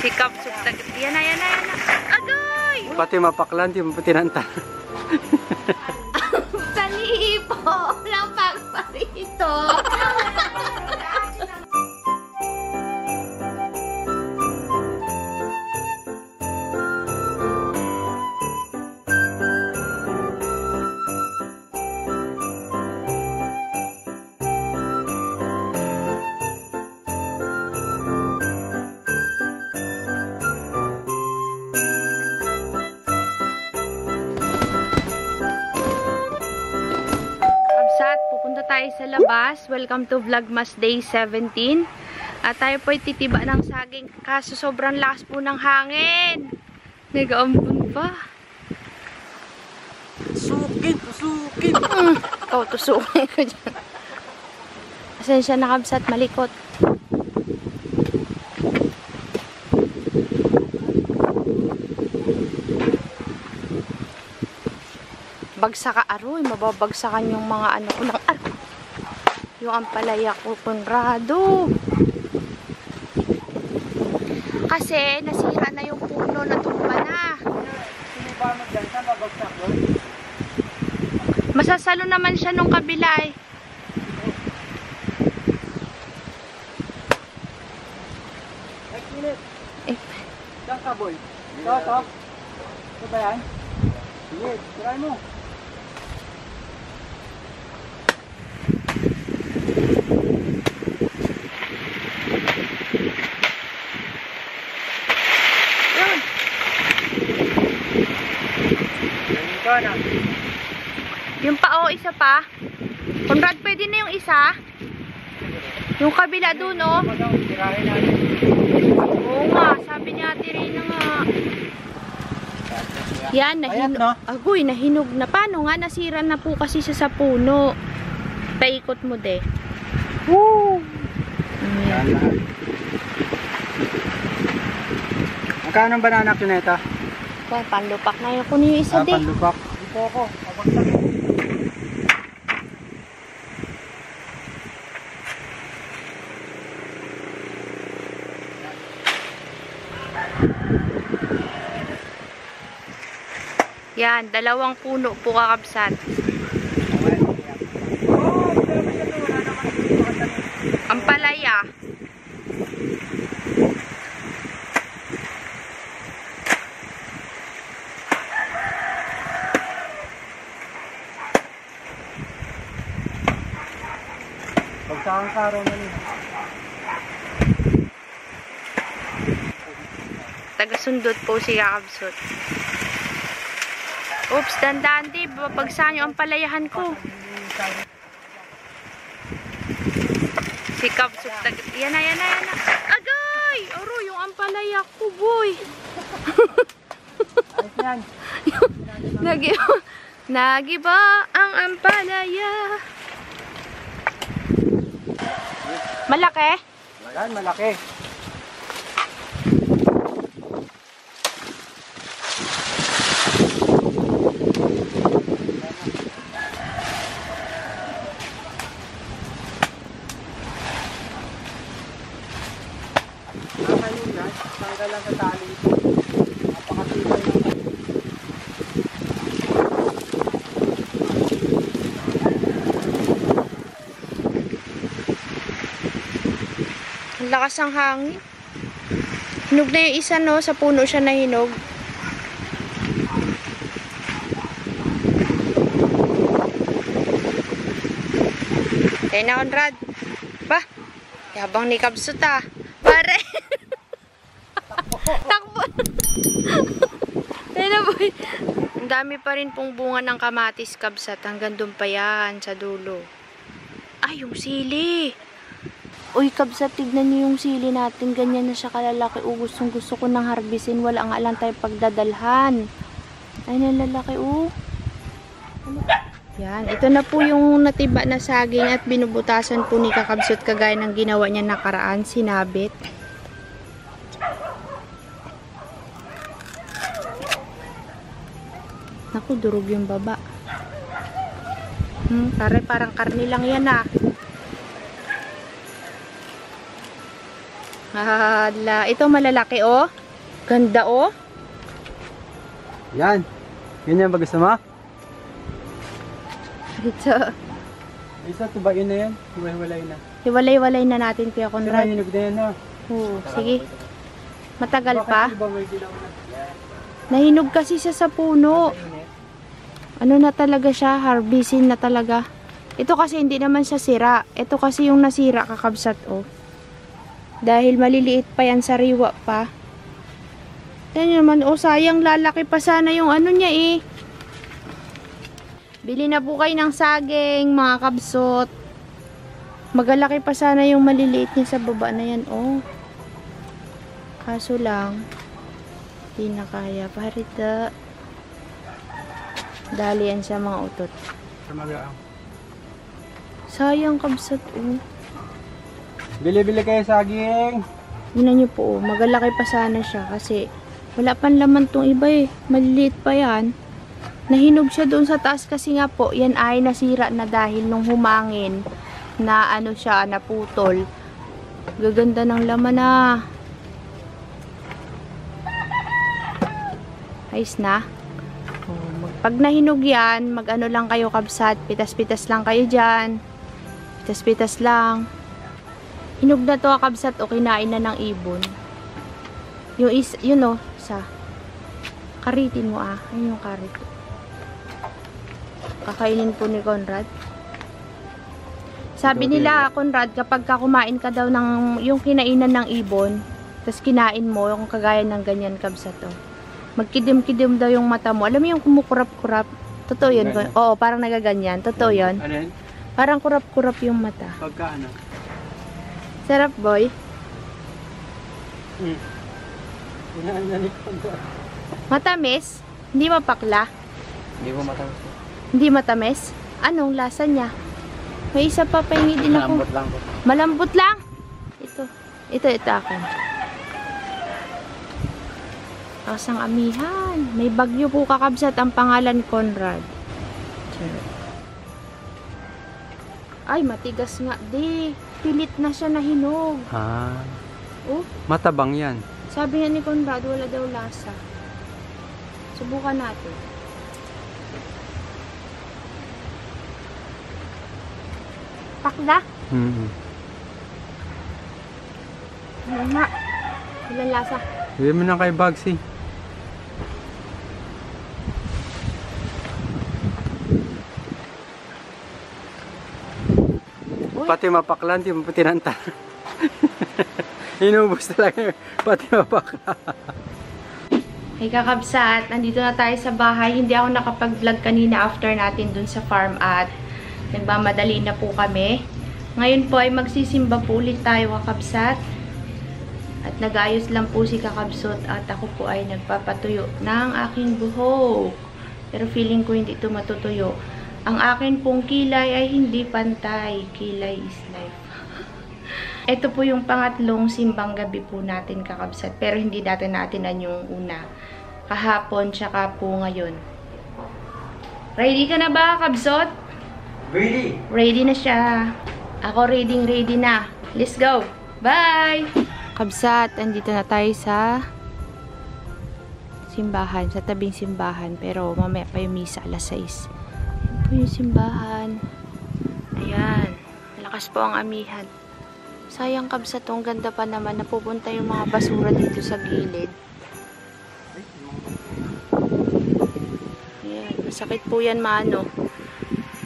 Si Kabsut. Yan na. Agay! Pati mapaklan, di mo pati nanta. Sanipo! Lang pagparito! Pupunta tayo sa labas. Welcome to Vlogmas Day 17. At tayo po ay titiba ng saging kaso sobrang lakas po ng hangin. Nag-aambon pa. Tusukin! Ikaw, tusukin ko dyan. Asensya na Kabsat, malikot. Bagsak ka aroy, mababagsakan yung mga ano ko ng aroy. Yung ampalaya ko, Conrado. Kasi nasira na yung puno, natumba na. Sino ba dyan ka, babagsak doon? Masasalo naman siya nung kabila eh. Ay, kilit. Diyan ka, boy. Ito. Ito ba yan? Sige, try mo. Yung pa, isa pa. Conrad, pwede na yung isa? Yung kabila dun, oh. Oo nga, sabi niya Ate Rina nga. Yan, nahinog. Agoy, nahinog na. Paano nga? Nasira na po kasi siya sa puno. Paikot mo, de. Woo! Ayan. Magkano ang banana ko na ito? Panlupak na yun. Kunin yung isa, de. Panlupak. Dito ako. Pabagsak. Yan, 2 puno po kakabsat. Ampalaya. Pagsakan ka rin na nito. Tagasundot po si kakabsot. Oops, dandan di. Babagsakan yung ampalayahan ko. Si Kabsut. Yan na. Agay! Aro, yung ampalaya ko, boy. Nagiba ang ampalaya. Malaki? Yan, malaki. Tanggal lang sa tali ito. Napakatibay naman. Ang lakas ng hangin. Hinog na yung isa, no? Sa puno siya nahinog. Kaya na, Conrad. Ba? Yabang ni Kabsut, ah. Pare. Takbo. Tayo na, boy. Ang dami pa rin pong bunga ng kamatis, Kabsat. Hanggang doon pa yan, sa dulo. Ay, yung sili. Uy, Kabsat, tignan niyo yung sili natin. Ganyan na siya kalalaki. Gustong gusto ko ng harbisin. Wala nga lang tayo pagdadalhan. Ay, nalalaki, Yan. Ito na po yung natiba na saging at binubutasan po ni Kakabsut kagaya ng ginawa niya nakaraan. Sinabit. Naku, durog yung baba. Parang karni lang yan, ah. Hala. Ito malalaki, oh. Ganda, oh. Yan. Ganyan ba gusto mo? Ito. Isa, tubain na yan. Hiwalay na. Hiwalay-walay na natin, Kuya Kaya Conrad. hinog na yan, ha? Oo, sige. Matagal Bakit pa. iba may dilaw na? Nahinog kasi siya sa puno. Ano na talaga siya, harvesting na talaga. Ito kasi hindi naman siya sira. Ito kasi yung nasira, kakabsat, oh. Dahil maliliit pa yan, sariwa pa. Yan naman, oh, sayang, lalaki pa sana yung ano niya, eh. Bili na po kayo ng saging, mga kabsot. Magalaki pa sana yung maliliit niya sa baba na yan, oh. Kaso lang, di na kaya. Parita. Dali yan sa mga utot. Magaang. Sayang, kabsat, oh. Bili-bili kayo saging. Tingnan niyo po, oh. Magalaki pa sana siya kasi wala pang laman tong iba, eh. Maliliit pa yan. Nahinog siya doon sa taas kasi nga po, yan ay nasira na dahil nung humangin na ano siya, naputol. Gaganda ng laman na. Ayos na. Pag nahinog yan, mag-ano lang kayo, kabsat. Pitas-pitas lang kayo dyan. Pitas-pitas lang. Hinog na to, kabsat, o kinain na ng ibon. Yun o, sa karitin mo, ah. Ayun yung karit. Kakainin po ni Conrad. Sabi nila, Conrad, kapag kumain ka daw ng yung kinainan ng ibon, tapos kinain mo, yung kagaya ng ganyan, kabsat, o. Magkidim-kidim daw yung mata mo. Alam mo yung kumukurap-kurap? Totoo yun. Oo, parang nagaganyan. Totoo yun. Ano yan? Parang kurap-kurap yung mata. Pagka ano? Sarap, boy. Matamis? Hindi mapakla? Hindi ko matamis. Hindi matamis? Anong lasa niya? May isa pa pahingi din ako. Malambot lang po. Malambot lang? Ito akin. Kasang amihan. May bagyo po, kakabsat, ang pangalan Conrad. Ay, matigas nga. Di, pilit na siya na hinog. Ah. Oh, Matabang yan. sabi nga ni Conrad, wala daw lasa. Subukan natin. Pakla? Ano nga? Walang lasa. Sabi mo na kay Bugsy. Pati mapaklan, di mo pati nanta. Inubos talaga pati mapaklan. Hey kakabsat, nandito na tayo sa bahay. Hindi ako nakapag-vlog kanina after natin dun sa farm at nagmamadali na po kami. Ngayon po ay magsisimba po ulit tayo, kakabsat. At nag-ayos lang po si kakabsot at ako po ay nagpapatuyo ng aking buhok. Pero feeling ko hindi ito matutuyo. Ang akin pong kilay ay hindi pantay. Kilay is life. Ito po yung pangatlong simbang gabi po natin, kakabsat. Pero hindi natin yung una. Kahapon, tsaka po ngayon. Ready ka na ba, kakabsot? Ready? Ready na siya. Ako ready na. Let's go. Bye! Kabsat, andito na tayo sa simbahan, sa tabing simbahan. Pero mamaya pa yung misa, alas 6. Ayan po yung simbahan. Ayan. Malakas po ang amihan. Sayang, kabsat, ang ganda pa naman. Napupunta yung mga basura dito sa gilid. Ayan. Masakit po yan, maano.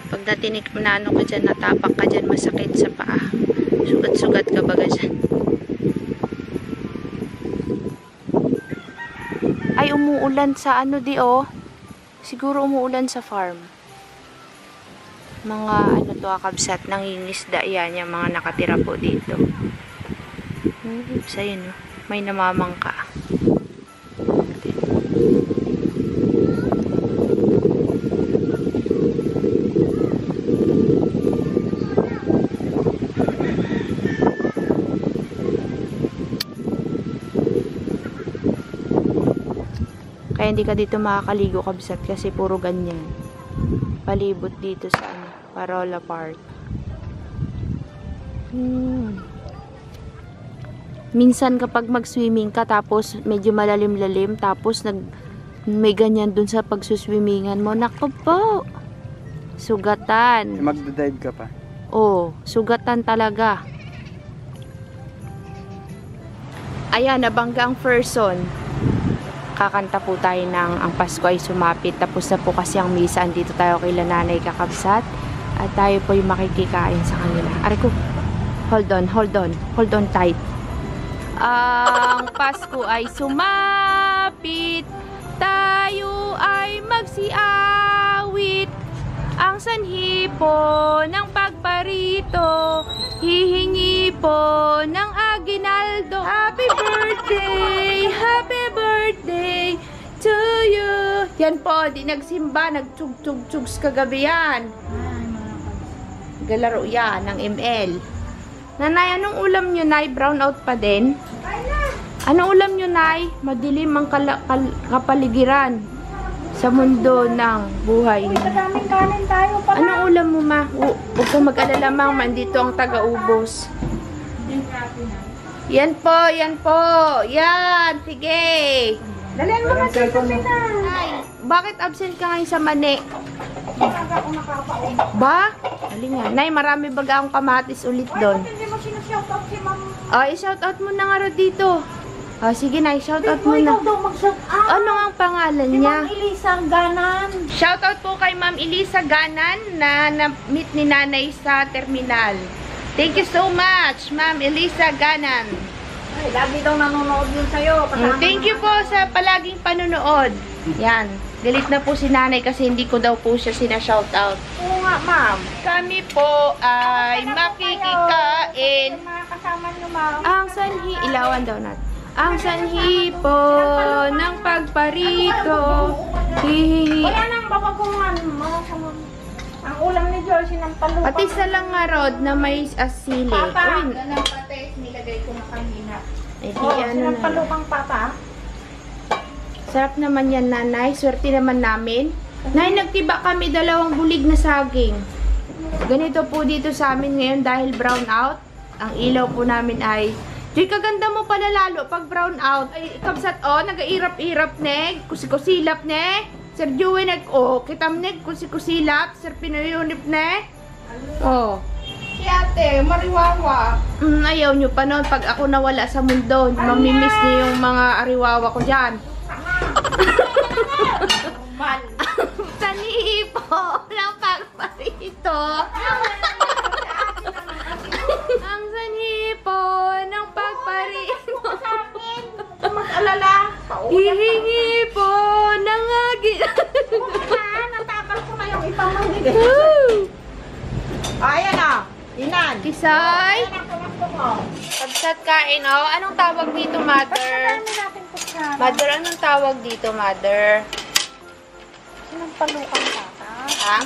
Pag natinik mo na ano ka dyan, natapak ka dyan, masakit sa paa. Sugat-sugat ka baga dyan. Ay, umuulan sa ano di, oh. Siguro umuulan sa farm. Mga ano to, kakabsat, nangingisda yan, yung mga nakatira po dito. Oops, ayun, oh. May namamangka. Kaya hindi ka dito makakaligo, kabsat, kasi puro ganyan. Palibot dito sa ano, Parola Park. minsan kapag mag-swimming ka tapos medyo malalim-lalim tapos may ganyan dun sa pagsuswimmingan mo, naku po, sugatan. Magda-dive ka pa. Oh, sugatan talaga. Ayan, nabangga ang person. Kakanta po tayo ng Ang Pasko ay Sumapit. Tapos na po kasi ang misa. Andito tayo kay Nanay Kakabsat. At tayo po yung makikikain sa kanila. Aray ko, hold on tight. Ang Pasko ay sumapit. Tayo ay magsiawit. Ang sanhi po ng pagparito, hihingi po ng aginaldo. Happy birthday to you. Yan po, di nagsimba, nagtsug-tsug-tsugs kagabi yan. Galaro yan ng ML. Nanay, anong ulam nyo, Nay? Brown out pa din? Anong ulam nyo, Nay? Madilim ang kapaligiran sa mundo ng buhay. Uy, kadaming kanin tayo pala. Anong ulam mo, Ma? Huwag kang mag-alala, Ma. Mandito ang taga-ubos. Yan po, yan po. Yan, sige. Dalian mo na sa na. Nay, bakit absent ka ngayon sa mani? Maaga ako nakakaon. Ba? Alin nga. Nay, marami baga akong kamatis ulit doon. Hindi mo sinashoutout si Ma'am. I-shoutout mo na nga ro dito. Sige, Nay, shoutout mo Ikaw na. daw mag-shoutout. Ano ang pangalan Si niya? Ma'am Elisa Ganan. Shoutout po kay Ma'am Elisa Ganan na na-meet ni Nanay sa terminal. Thank you so much, Ma'am Elisa Ganan. Ay, lagi daw nanonood yun sa'yo. Thank you po sa palaging panonood. Yan. Galit na po si Nanay kasi hindi ko daw po siya sina-shoutout. Oo nga, Ma'am. Kami po ay makikikain. Mga kasama niyo, Ma'am. Ang sanhi, ilawan daw natin. Ang sanhi po ng pagparito. Hihihi. Wala nang babagungan. Ang ulam ni Joyce ng palupa. Pati sa lang nga rod na may asili. Papa. Uy, Ganang patis, nilagay ko na kanina. eh, di Oo, ano na. sinampalukang papa. Sarap naman yan, Nanay. Swerte naman namin. Nay, nagtiba kami 2 bulig na saging. Ganito po dito sa amin ngayon dahil brown out. Ang ilaw po namin ay... Joy, kaganda mo pala lalo pag brown out. Ay, Kabsat, nag-airap-irap, ne. Kusikusilap, ne. Sir Joey, kitam, ne. Kusikusilap. Sir Pinoyunip, ne. Si ate, mariwawa. Ayaw nyo pa noon pag ako nawala sa mundo. Mamimiss niyo yung mga ariwawa ko dyan. Mal. Sanihi po ng pagparito. Ang sanhi po ng pagparito. Mag-alala. Hihingi po ng agit. Natakal ko na yung ipamangigay. Ayan na. Inan. Kisay. Ayan ang kumakto ko. Kabsat kain, Anong tawag dito, Mother? Dami natin kutsara. Mother, anong tawag dito, Mother? Sinampalukang pata. Ha?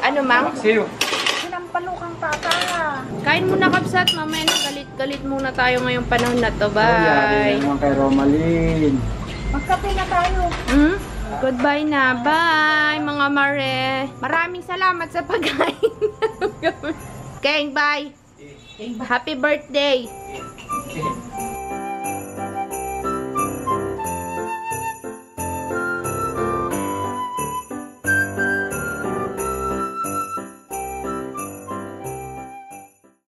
Ano, Mang? Siyo. Sinampalukang pata. Kain muna, Kabsat. Mamaya na galit-galit muna tayo ngayong panahon na to. Yari Bye. naman kay Romalyn. Magkape na tayo. Goodbye na. Bye, mga mare. Maraming salamat sa pagkain. Keng, bye. Happy birthday.